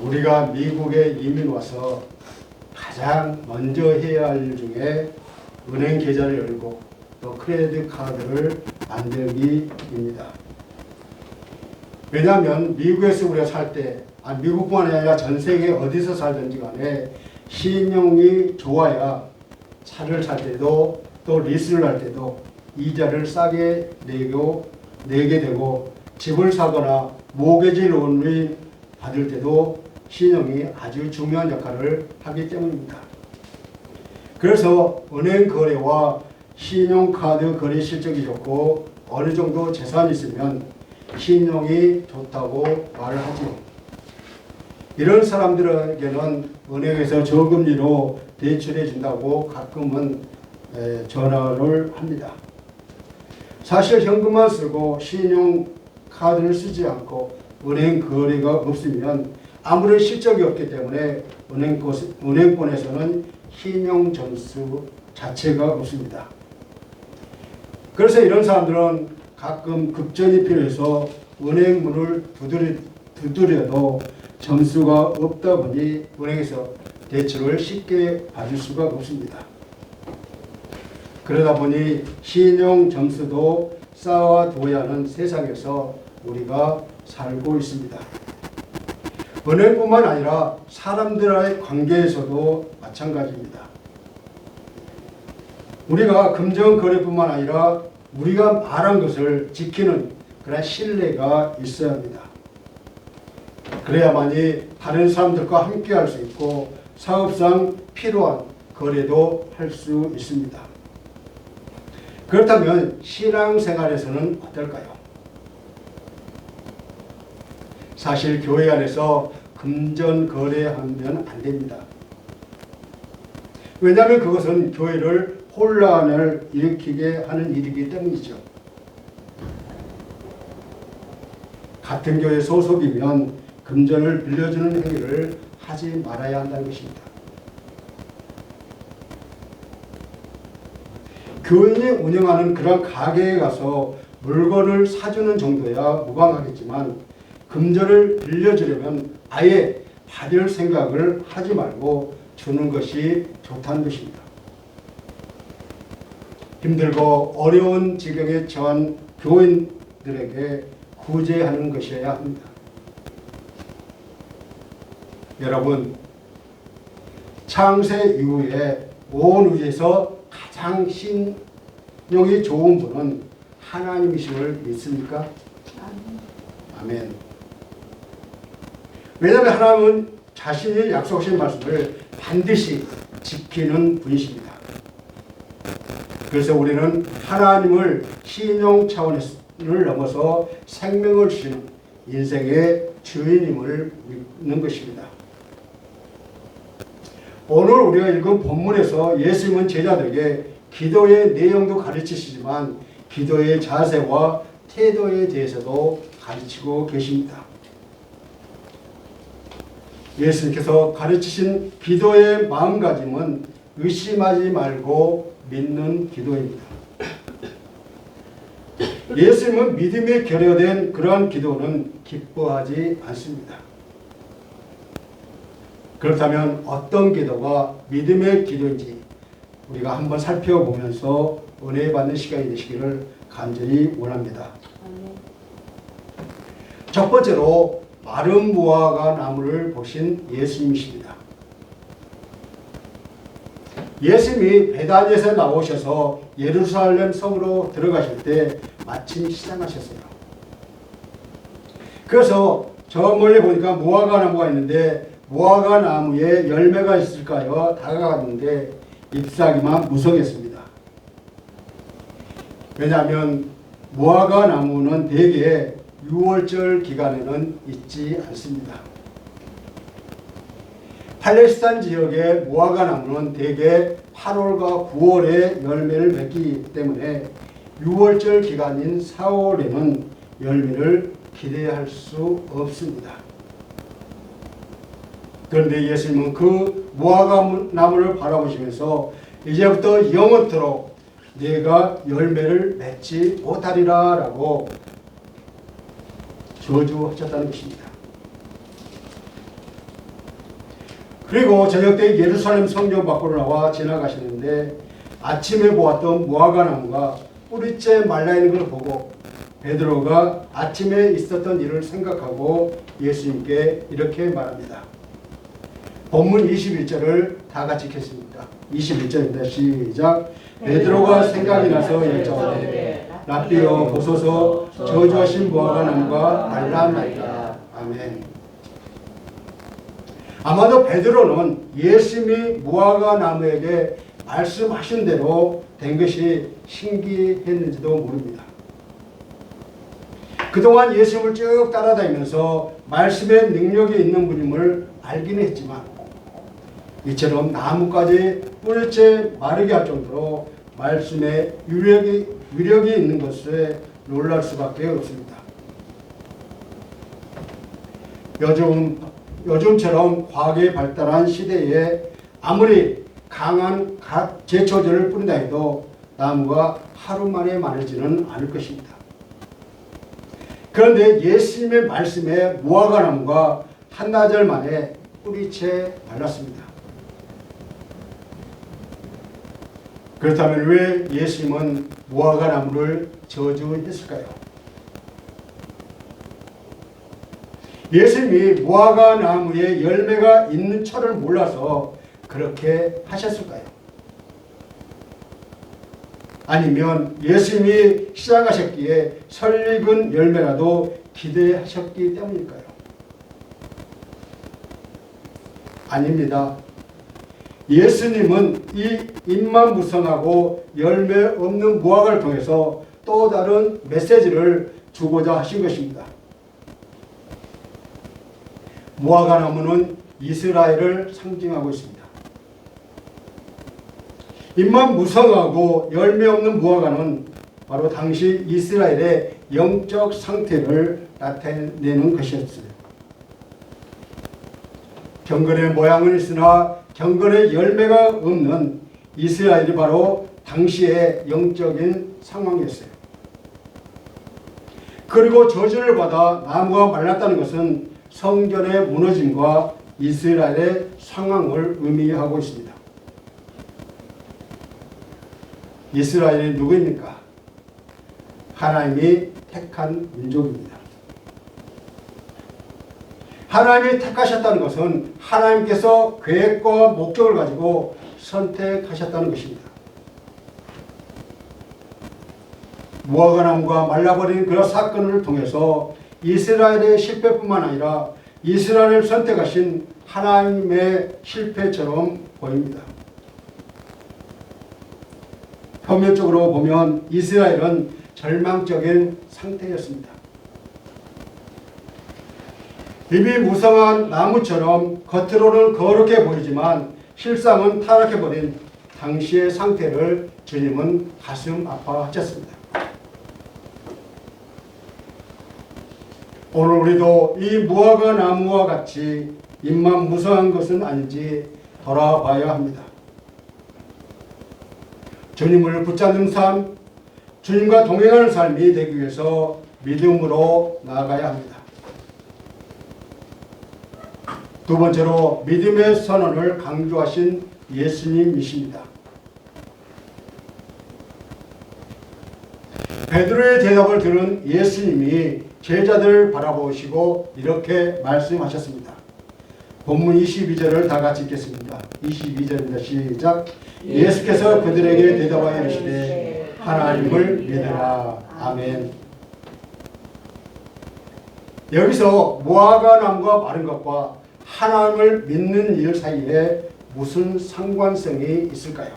우리가 미국에 이민 와서 가장 먼저 해야 할 일 중에 은행 계좌를 열고 또 크레딧 카드를 만들기입니다. 왜냐하면 미국에서 우리가 살 때, 미국뿐만 아니라 전 세계 어디서 살든지 간에 신용이 좋아야 차를 살 때도 또 리스를 할 때도 이자를 싸게 내게 되고 집을 사거나 모기지 론을 받을 때도 신용이 아주 중요한 역할을 하기 때문입니다. 그래서 은행 거래와 신용카드 거래 실적이 좋고 어느 정도 재산이 있으면 신용이 좋다고 말을 하죠. 이런 사람들에게는 은행에서 저금리로 대출해 준다고 가끔은 전화를 합니다. 사실 현금만 쓰고 신용카드를 쓰지 않고 은행 거래가 없으면 아무런 실적이 없기 때문에 은행권에서는 신용점수 자체가 없습니다. 그래서 이런 사람들은 가끔 급전이 필요해서 은행 문을 두드려도 점수가 없다 보니 은행에서 대출을 쉽게 받을 수가 없습니다. 그러다 보니 신용 점수도 쌓아둬야 하는 세상에서 우리가 살고 있습니다. 은행뿐만 아니라 사람들과의 관계에서도 마찬가지입니다. 우리가 금전거래뿐만 아니라 우리가 말한 것을 지키는 그런 신뢰가 있어야 합니다. 그래야만이 다른 사람들과 함께 할 수 있고 사업상 필요한 거래도 할 수 있습니다. 그렇다면 신앙생활에서는 어떨까요? 사실 교회 안에서 금전 거래하면 안 됩니다. 왜냐하면 그것은 교회를 혼란을 일으키게 하는 일이기 때문이죠. 같은 교회 소속이면 금전을 빌려주는 행위를 하지 말아야 한다는 것입니다. 교인이 운영하는 그런 가게에 가서 물건을 사주는 정도야 무방하겠지만 금전을 빌려주려면 아예 받을 생각을 하지 말고 주는 것이 좋다는 것입니다. 힘들고 어려운 지경에 처한 교인들에게 구제하는 것이어야 합니다. 여러분, 창세 이후에 온 우주에서 가장 신용이 좋은 분은 하나님이심을 믿습니까? 아멘. 왜냐하면 하나님은 자신이 약속하신 말씀을 반드시 지키는 분이십니다. 그래서 우리는 하나님을 신용 차원을 넘어서 생명을 주신 인생의 주인임을 믿는 것입니다. 오늘 우리가 읽은 본문에서 예수님은 제자들에게 기도의 내용도 가르치시지만 기도의 자세와 태도에 대해서도 가르치고 계십니다. 예수님께서 가르치신 기도의 마음가짐은 의심하지 말고 믿는 기도입니다. 예수님은 믿음에 결여된 그러한 기도는 기뻐하지 않습니다. 그렇다면 어떤 기도가 믿음의 기도인지 우리가 한번 살펴보면서 은혜 받는 시간이 되시기를 간절히 원합니다. 첫 번째로 마른 무화과 나무를 보신 예수님이십니다. 예수님이 베다니에서 나오셔서 예루살렘 성으로 들어가실 때 마침 시장하셨어요. 그래서 저 멀리 보니까 무화과 나무가 있는데 무화과 나무에 열매가 있을까요? 다가갔는데 잎사귀만 무성했습니다. 왜냐하면 무화과 나무는 대개 6월절 기간에는 있지 않습니다. 팔레스타인 지역의 무화과 나무는 대개 8월과 9월에 열매를 맺기 때문에 6월절 기간인 4월에는 열매를 기대할 수 없습니다. 그런데 예수님은 그 무화과 나무를 바라보시면서 이제부터 영원토록 내가 열매를 맺지 못하리라 라고 저주하셨다는 것입니다. 그리고 저녁 때 예루살렘 성전 밖으로 나와 지나가시는데 아침에 보았던 무화과 나무가 뿌리째 말라있는 걸 보고 베드로가 아침에 있었던 일을 생각하고 예수님께 이렇게 말합니다. 본문 21절을 다 같이 읽겠습니다. 21절입니다. 시작. 베드로가 생각이 나서 여짜오되 라삐여 보소서 저주하신 무화과 나무가 말라나이다. 아멘. 아마도 베드로는 예수님이 무화과 나무에게 말씀하신 대로 된 것이 신기했는지도 모릅니다. 그동안 예수님을 쭉 따라다니면서 말씀의 능력이 있는 분임을 알기는 했지만 이처럼 나무까지 뿌리째 마르게 할 정도로 말씀에 위력이 있는 것에 놀랄 수밖에 없습니다. 요즘처럼 과학이 발달한 시대에 아무리 강한 제초제를 뿌린다 해도 나무가 하루 만에 마르지는 않을 것입니다. 그런데 예수님의 말씀에 무화과 나무가 한나절 만에 뿌리채 말랐습니다. 그렇다면 왜 예수님은 무화과 나무를 저주했을까요? 예수님이 무화과 나무에 열매가 있는 철을 몰라서 그렇게 하셨을까요? 아니면 예수님이 시작하셨기에 설익은 열매라도 기대하셨기 때문일까요? 아닙니다. 예수님은 이 입만 무성하고 열매 없는 무화과를 통해서 또 다른 메시지를 주고자 하신 것입니다. 무화과 나무는 이스라엘을 상징하고 있습니다. 입만 무성하고 열매 없는 무화과는 바로 당시 이스라엘의 영적 상태를 나타내는 것이었어요. 경건의 모양은 있으나 경건의 열매가 없는 이스라엘이 바로 당시의 영적인 상황이었어요. 그리고 저주를 받아 나무가 말랐다는 것은 성전의 무너짐과 이스라엘의 상황을 의미하고 있습니다. 이스라엘이 누구입니까? 하나님이 택한 민족입니다. 하나님이 택하셨다는 것은 하나님께서 계획과 목적을 가지고 선택하셨다는 것입니다. 무화과 나무가 말라버린 그런 사건을 통해서 이스라엘의 실패뿐만 아니라 이스라엘을 선택하신 하나님의 실패처럼 보입니다. 표면적으로 보면 이스라엘은 절망적인 상태였습니다. 입이 무성한 나무처럼 겉으로는 거룩해 보이지만 실상은 타락해버린 당시의 상태를 주님은 가슴 아파하셨습니다. 오늘 우리도 이 무화과 나무와 같이 입만 무성한 것은 아닌지 돌아봐야 합니다. 주님을 붙잡는 삶, 주님과 동행하는 삶이 되기 위해서 믿음으로 나아가야 합니다. 두 번째로 믿음의 선언을 강조하신 예수님이십니다. 베드로의 대답을 들은 예수님이 제자들을 바라보시고 이렇게 말씀하셨습니다. 본문 22절을 다 같이 읽겠습니다. 22절입니다. 시작. 예수께서 그들에게 대답하여 이르시되 하나님을 믿으라. 아멘. 여기서 무화과 나무가 마른 것과 하나님을 믿는 일 사이에 무슨 상관성이 있을까요?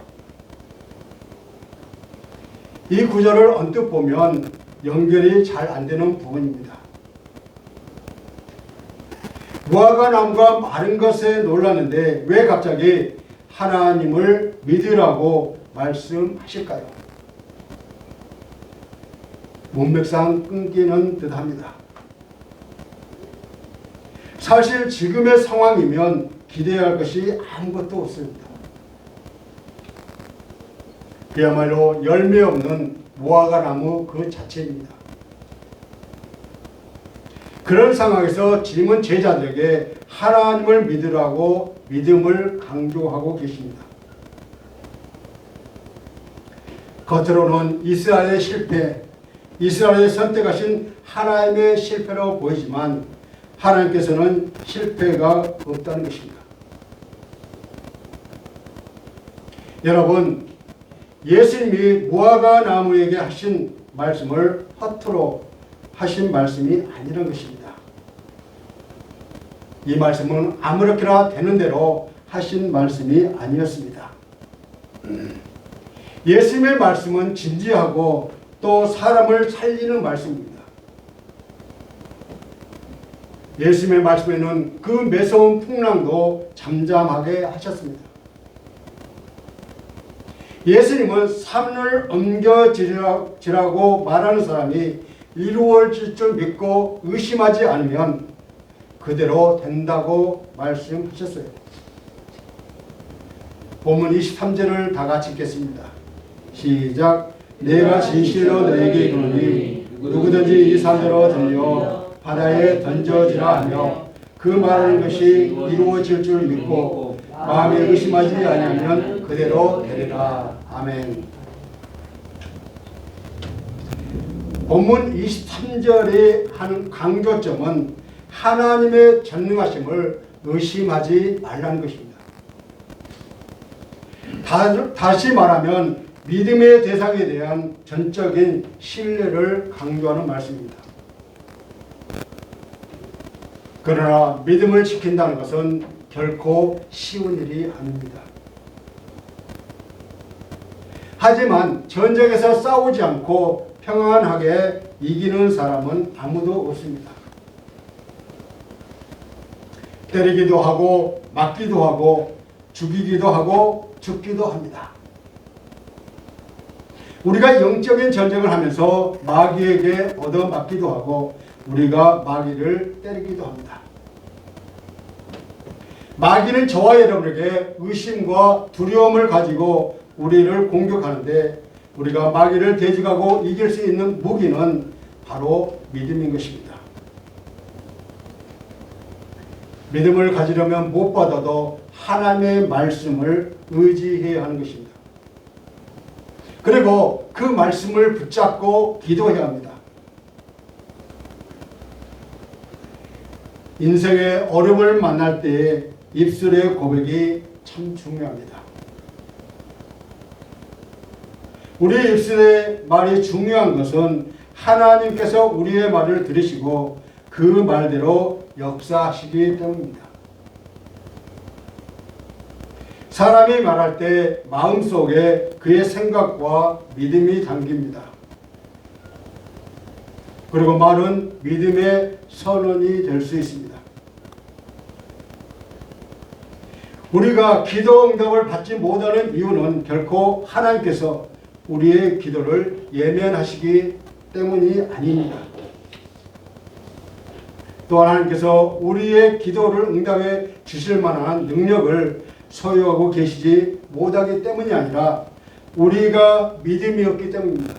이 구절을 언뜻 보면 연결이 잘 안 되는 부분입니다. 무화과 나무가 마른 것에 놀랐는데 왜 갑자기 하나님을 믿으라고 말씀하실까요? 문맥상 끊기는 듯합니다. 사실 지금의 상황이면 기대할 것이 아무것도 없습니다. 그야말로 열매 없는 무화과 나무 그 자체입니다. 그런 상황에서 주님은 제자들에게 하나님을 믿으라고 믿음을 강조하고 계십니다. 겉으로는 이스라엘의 실패, 이스라엘이 선택하신 하나님의 실패로 보이지만 하나님께서는 실패가 없다는 것입니다. 여러분, 예수님이 무화과 나무에게 하신 말씀을 허투루 하신 말씀이 아니라는 것입니다. 이 말씀은 아무렇게나 되는 대로 하신 말씀이 아니었습니다. 예수님의 말씀은 진지하고 또 사람을 살리는 말씀입니다. 예수님의 말씀에는 그 매서운 풍랑도 잠잠하게 하셨습니다. 예수님은 산을 옮겨지라고 말하는 사람이 이루어질 줄 믿고 의심하지 않으면 그대로 된다고 말씀하셨어요. 본문 23절을 다 같이 읽겠습니다. 시작. 내가 진실로 너에게 이르노니 누구든지 이 산으로 들려 바다에 던져지라 하며 그 말하는 것이 이루어질 줄 믿고 마음에 의심하지 아니하면 그대로 되리라. 아멘. 본문 23절의 한 강조점은 하나님의 전능하심을 의심하지 말라는 것입니다. 다시 말하면 믿음의 대상에 대한 전적인 신뢰를 강조하는 말씀입니다. 그러나 믿음을 지킨다는 것은 결코 쉬운 일이 아닙니다. 하지만 전쟁에서 싸우지 않고 평안하게 이기는 사람은 아무도 없습니다. 때리기도 하고 맞기도 하고 죽이기도 하고 죽기도 합니다. 우리가 영적인 전쟁을 하면서 마귀에게 얻어맞기도 하고 우리가 마귀를 때리기도 합니다. 마귀는 저와 여러분에게 의심과 두려움을 가지고 우리를 공격하는데 우리가 마귀를 대적하고 이길 수 있는 무기는 바로 믿음인 것입니다. 믿음을 가지려면 무엇보다도 하나님의 말씀을 의지해야 하는 것입니다. 그리고 그 말씀을 붙잡고 기도해야 합니다. 인생의 어려움을 만날 때에 입술의 고백이 참 중요합니다. 우리 입술의 말이 중요한 것은 하나님께서 우리의 말을 들으시고 그 말대로 역사하시기 때문입니다. 사람이 말할 때 마음속에 그의 생각과 믿음이 담깁니다. 그리고 말은 믿음의 선언이 될 수 있습니다. 우리가 기도 응답을 받지 못하는 이유는 결코 하나님께서 우리의 기도를 예면하시기 때문이 아닙니다. 또 하나님께서 우리의 기도를 응답해 주실 만한 능력을 소유하고 계시지 못하기 때문이 아니라 우리가 믿음이 없기 때문입니다.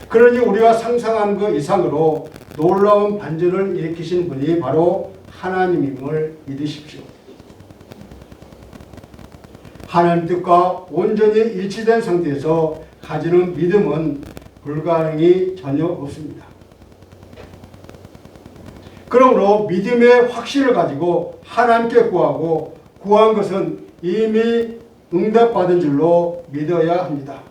그러니 우리가 상상한 것 이상으로 놀라운 반전을 일으키신 분이 바로 하나님임을 믿으십시오. 하나님 뜻과 온전히 일치된 상태에서 가지는 믿음은 불가능이 전혀 없습니다. 그러므로 믿음의 확신을 가지고 하나님께 구하고 구한 것은 이미 응답받은 줄로 믿어야 합니다.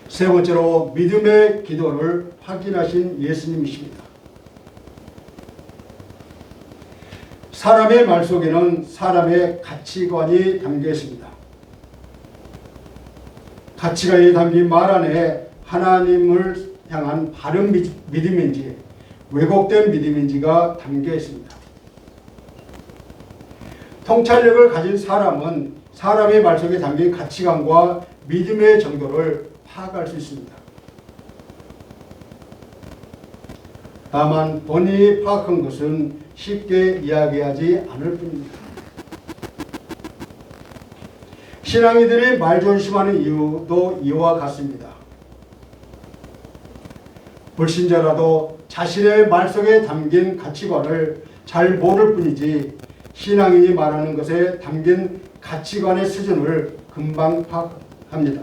세 번째로 믿음의 기도를 확인하신 예수님이십니다. 사람의 말 속에는 사람의 가치관이 담겨 있습니다. 가치관이 담긴 말 안에 하나님을 향한 바른 믿음인지 왜곡된 믿음인지가 담겨 있습니다. 통찰력을 가진 사람은 사람의 말 속에 담긴 가치관과 믿음의 정도를 파악할 수 있습니다. 다만 본인이 파악한 것은 쉽게 이야기하지 않을 뿐입니다. 신앙이들이 말조심하는 이유도 이와 같습니다. 불신자라도 자신의 말 속에 담긴 가치관을 잘 모를 뿐이지 신앙인이 말하는 것에 담긴 가치관의 수준을 금방 파악합니다.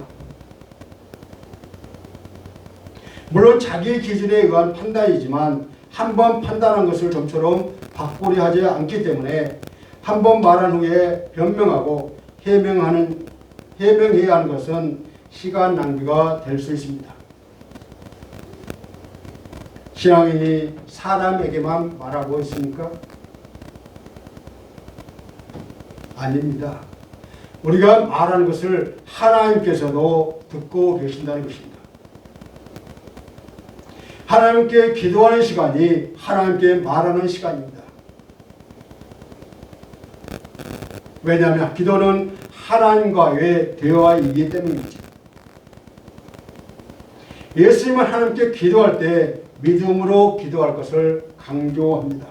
물론 자기 기준에 의한 판단이지만 한 번 판단한 것을 좀처럼 바꾸려하지 않기 때문에 한 번 말한 후에 변명하고 해명해야 하는 것은 시간 낭비가 될 수 있습니다. 신앙인이 사람에게만 말하고 있습니까? 아닙니다. 우리가 말하는 것을 하나님께서도 듣고 계신다는 것입니다. 하나님께 기도하는 시간이 하나님께 말하는 시간입니다. 왜냐하면 기도는 하나님과의 대화이기 때문이죠. 예수님은 하나님께 기도할 때 믿음으로 기도할 것을 강조합니다.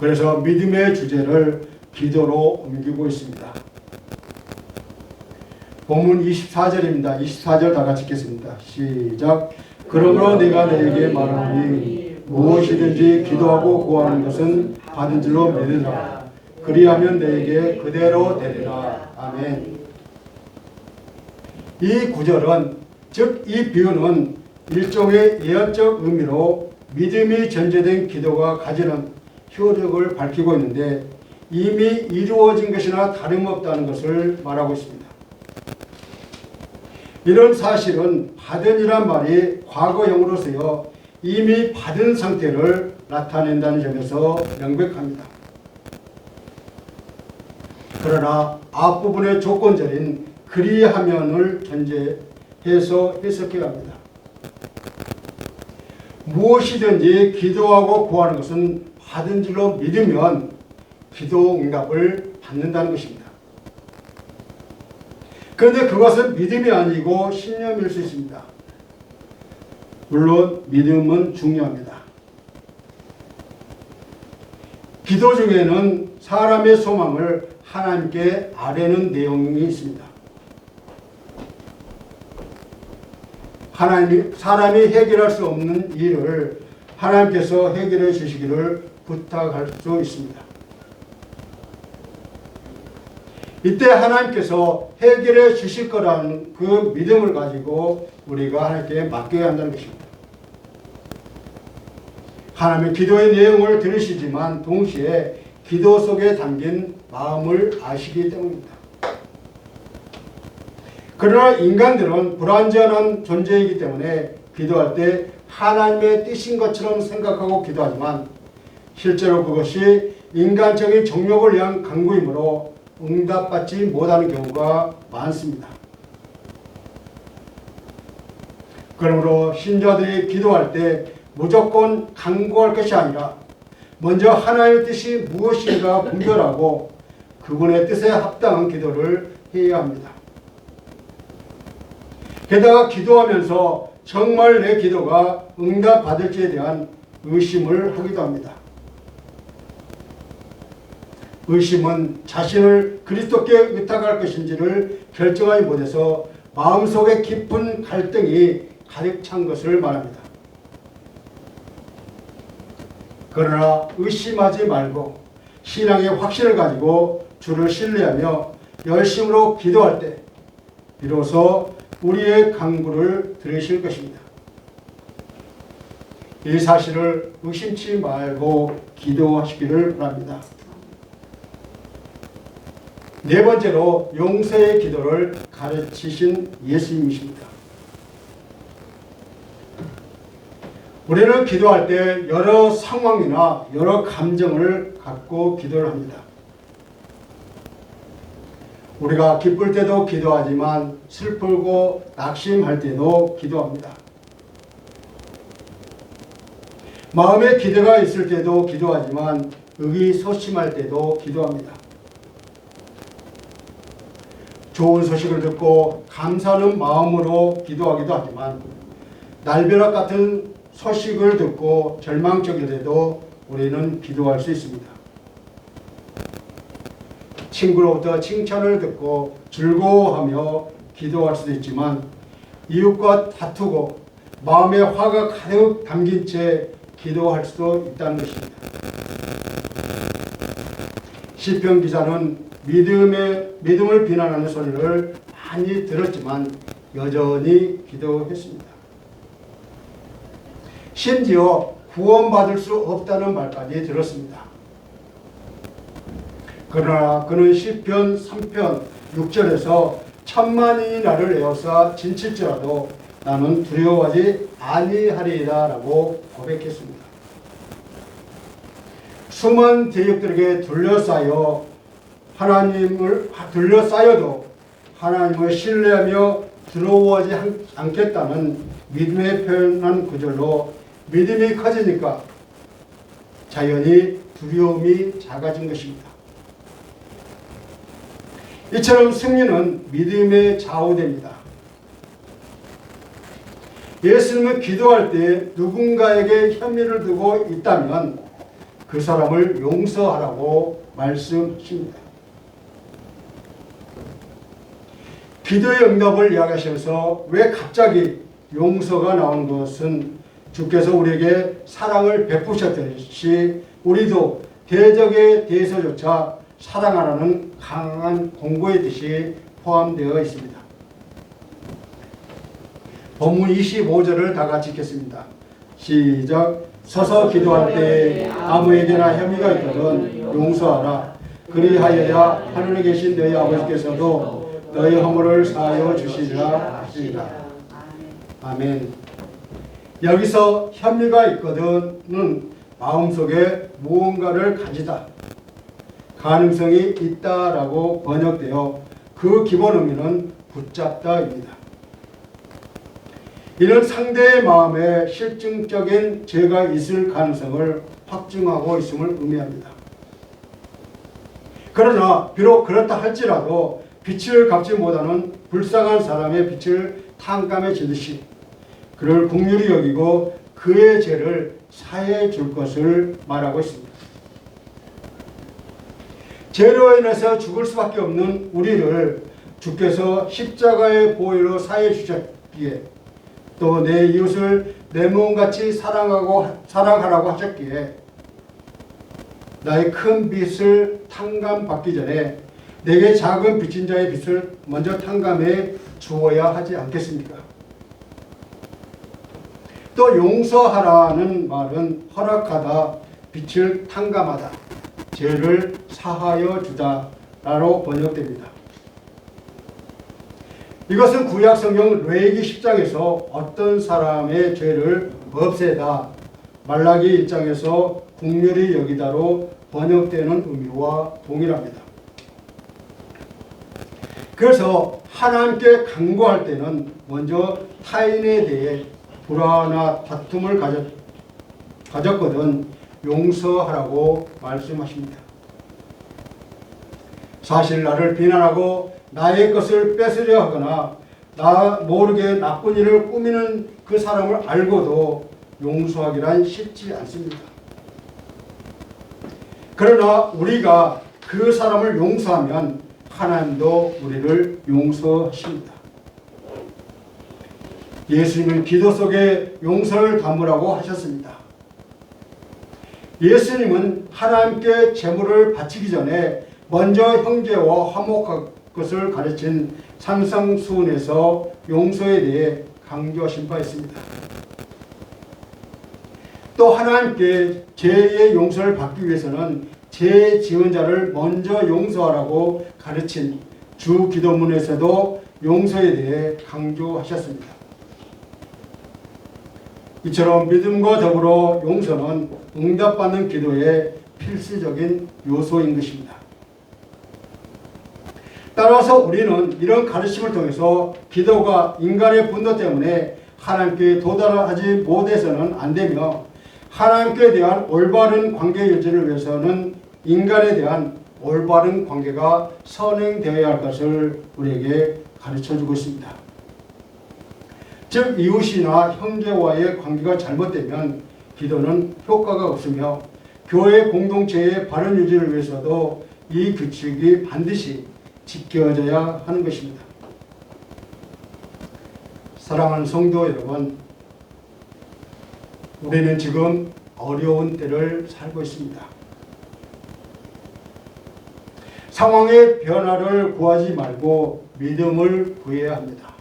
그래서 믿음의 주제를 기도로 옮기고 있습니다. 본문 24절입니다. 24절 다 같이 읽겠습니다. 시작. 그러므로 내가 너에게 말하노니 무엇이든지 기도하고 구하는 것은 받은 줄로 믿으라. 그리하면 너에게 그대로 되리라. 아멘. 이 구절은 즉 이 비유는 일종의 예언적 의미로 믿음이 전제된 기도가 가지는 효력을 밝히고 있는데 이미 이루어진 것이나 다름없다는 것을 말하고 있습니다. 이런 사실은 받은이란 말이 과거형으로 쓰여 이미 받은 상태를 나타낸다는 점에서 명백합니다. 그러나 앞부분의 조건절인 그리하면을 견제해서 해석해야 합니다. 무엇이든지 기도하고 구하는 것은 받은 줄로 믿으면 기도 응답을 받는다는 것입니다. 그런데 그것은 믿음이 아니고 신념일 수 있습니다. 물론 믿음은 중요합니다. 기도 중에는 사람의 소망을 하나님께 아뢰는 내용이 있습니다. 사람이 해결할 수 없는 일을 하나님께서 해결해 주시기를 부탁할 수 있습니다. 이때 하나님께서 해결해 주실 거라는 그 믿음을 가지고 우리가 하나님께 맡겨야 한다는 것입니다. 하나님은 기도의 내용을 들으시지만 동시에 기도 속에 담긴 마음을 아시기 때문입니다. 그러나 인간들은 불완전한 존재이기 때문에 기도할 때 하나님의 뜻인 것처럼 생각하고 기도하지만 실제로 그것이 인간적인 정욕을 위한 간구이므로 응답받지 못하는 경우가 많습니다. 그러므로 신자들이 기도할 때 무조건 간구할 것이 아니라 먼저 하나님의 뜻이 무엇인가 분별하고 그분의 뜻에 합당한 기도를 해야 합니다. 게다가 기도하면서 정말 내 기도가 응답받을지에 대한 의심을 하기도 합니다. 의심은 자신을 그리스도께 의탁할 것인지를 결정하지 못해서 마음속에 깊은 갈등이 가득 찬 것을 말합니다. 그러나 의심하지 말고 신앙의 확신을 가지고 주를 신뢰하며 열심으로 기도할 때 비로소 우리의 간구를 들으실 것입니다. 이 사실을 의심치 말고 기도하시기를 바랍니다. 네 번째로 용서의 기도를 가르치신 예수님이십니다. 우리는 기도할 때 여러 상황이나 여러 감정을 갖고 기도를 합니다. 우리가 기쁠 때도 기도하지만 슬프고 낙심할 때도 기도합니다. 마음에 기대가 있을 때도 기도하지만 의기소침할 때도 기도합니다. 좋은 소식을 듣고 감사하는 마음으로 기도하기도 하지만 날벼락 같은 소식을 듣고 절망적일 때도 우리는 기도할 수 있습니다. 친구로부터 칭찬을 듣고 즐거워하며 기도할 수도 있지만 이웃과 다투고 마음에 화가 가득 담긴 채 기도할 수도 있다는 것입니다. 시편 기자는 믿음을 비난하는 소리를 많이 들었지만 여전히 기도했습니다. 심지어 구원받을 수 없다는 말까지 들었습니다. 그러나 그는 시편 3편 6절에서 천만인이 나를 에워싸 진칠지라도 나는 두려워하지 아니하리이다 라고 고백했습니다. 수많은 대적들에게 둘러싸여도 하나님을 신뢰하며 두려워하지 않겠다는 믿음의 표현한 구절로 믿음이 커지니까 자연히 두려움이 작아진 것입니다. 이처럼 승리는 믿음에 좌우됩니다. 예수님은 기도할 때 누군가에게 혐의를 두고 있다면 그 사람을 용서하라고 말씀하십니다. 기도의 응답을 이야기하셔서 왜 갑자기 용서가 나온 것은 주께서 우리에게 사랑을 베푸셨듯이 우리도 대적에 대해서조차 사랑하라는 강한 공고의 뜻이 포함되어 있습니다. 본문 25절을 다 같이 읽겠습니다. 시작. 서서 기도할 때 아무에게나 혐의가 있거든 용서하라. 그리하여야 하늘에 계신 너희 아버지께서도 너희 허물을 사하여 주시리라 하시리라. 아멘. 여기서 혐의가 있거든은 마음속에 무언가를 가지다, 가능성이 있다라고 번역되어 그 기본 의미는 붙잡다입니다. 이는 상대의 마음에 실증적인 죄가 있을 가능성을 확증하고 있음을 의미합니다. 그러나 비록 그렇다 할지라도 빛을 갚지 못하는 불쌍한 사람의 빛을 탕감해 주듯이 그를 긍휼히 여기고 그의 죄를 사해 줄 것을 말하고 있습니다. 죄로 인해서 죽을 수밖에 없는 우리를 주께서 십자가의 보혈로 사해 주셨기에 또 내 이웃을 내 몸같이 사랑하라고 하셨기에 나의 큰 빚을 탕감받기 전에 내게 작은 빚진 자의 빚을 먼저 탕감해 주어야 하지 않겠습니까? 또 용서하라는 말은 허락하다, 빚을 탕감하다, 죄를 사하여 주다 라로 번역됩니다. 이것은 구약 성경 레위기 10장에서 어떤 사람의 죄를 없애다, 말라기 1장에서 긍휼히 여기다로 번역되는 의미와 동일합니다. 그래서 하나님께 간구할 때는 먼저 타인에 대해 불화나 다툼을 가졌거든 용서하라고 말씀하십니다. 사실 나를 비난하고 나의 것을 뺏으려 하거나 나 모르게 나쁜 일을 꾸미는 그 사람을 알고도 용서하기란 쉽지 않습니다. 그러나 우리가 그 사람을 용서하면 하나님도 우리를 용서하십니다. 예수님은 기도 속에 용서를 담으라고 하셨습니다. 예수님은 하나님께 제물을 바치기 전에 먼저 형제와 화목할 것을 가르친 산상수훈에서 용서에 대해 강조하신 바 있습니다. 또 하나님께 죄의 용서를 받기 위해서는 죄 지은 자를 먼저 용서하라고 가르친 주 기도문에서도 용서에 대해 강조하셨습니다. 이처럼 믿음과 더불어 용서는 응답받는 기도의 필수적인 요소인 것입니다. 따라서 우리는 이런 가르침을 통해서 기도가 인간의 분노 때문에 하나님께 도달하지 못해서는 안 되며 하나님께 대한 올바른 관계 유지를 위해서는 인간에 대한 올바른 관계가 선행되어야 할 것을 우리에게 가르쳐주고 있습니다. 즉 이웃이나 형제와의 관계가 잘못되면 기도는 효과가 없으며 교회 공동체의 바른 유지를 위해서도 이 규칙이 반드시 지켜져야 하는 것입니다. 사랑하는 성도 여러분, 우리는 지금 어려운 때를 살고 있습니다. 상황의 변화를 구하지 말고 믿음을 구해야 합니다.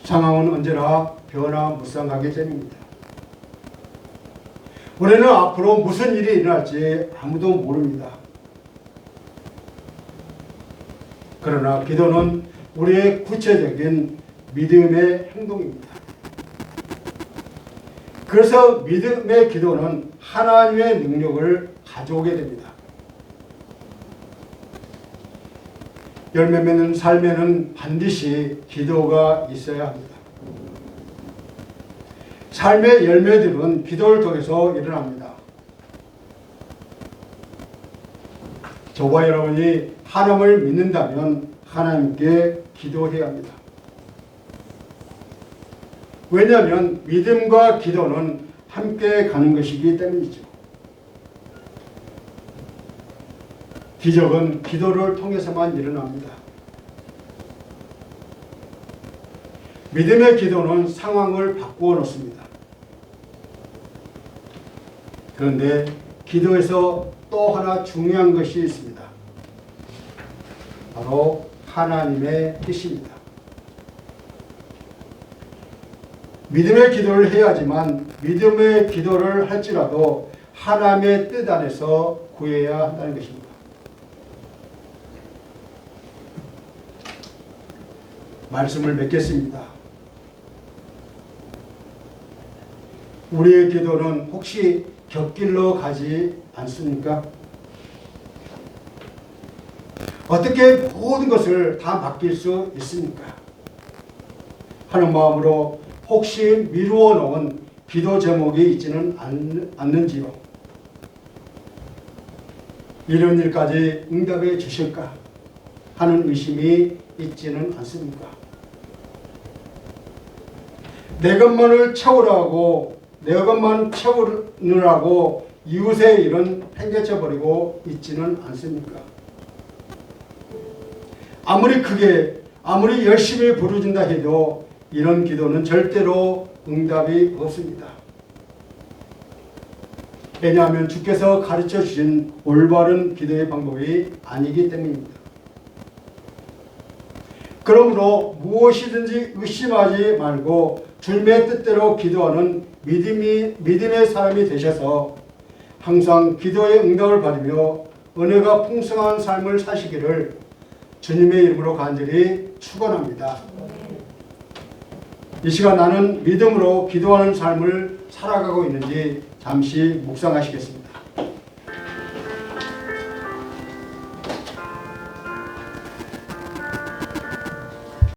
상황은 언제나 변화무쌍하기 때문입니다. 우리는 앞으로 무슨 일이 일어날지 아무도 모릅니다. 그러나 기도는 우리의 구체적인 믿음의 행동입니다. 그래서 믿음의 기도는 하나님의 능력을 가져오게 됩니다. 열매 맺는 삶에는 반드시 기도가 있어야 합니다. 삶의 열매들은 기도를 통해서 일어납니다. 저와 여러분이 하나님을 믿는다면 하나님께 기도해야 합니다. 왜냐하면 믿음과 기도는 함께 가는 것이기 때문이죠. 기적은 기도를 통해서만 일어납니다. 믿음의 기도는 상황을 바꾸어 놓습니다. 그런데 기도에서 또 하나 중요한 것이 있습니다. 바로 하나님의 뜻입니다. 믿음의 기도를 해야지만 믿음의 기도를 할지라도 하나님의 뜻 안에서 구해야 한다는 것입니다. 말씀을 맺겠습니다. 우리의 기도는 혹시 곁길로 가지 않습니까? 어떻게 모든 것을 다 맡길 수 있습니까? 하는 마음으로 혹시 미루어 놓은 기도 제목이 있지는 않는지요? 이런 일까지 응답해 주실까 하는 의심이 있지는 않습니까? 내 것만을 채우라고 내 것만 채우느라고 이웃의 일은 팽개쳐 버리고 있지는 않습니까? 아무리 크게 아무리 열심히 부르진다 해도 이런 기도는 절대로 응답이 없습니다. 왜냐하면 주께서 가르쳐 주신 올바른 기도의 방법이 아니기 때문입니다. 그러므로 무엇이든지 의심하지 말고 주님의 뜻대로 기도하는 믿음의 사람이 되셔서 항상 기도의 응답을 받으며 은혜가 풍성한 삶을 사시기를 주님의 이름으로 간절히 축원합니다. 이 시간 나는 믿음으로 기도하는 삶을 살아가고 있는지 잠시 묵상하시겠습니다.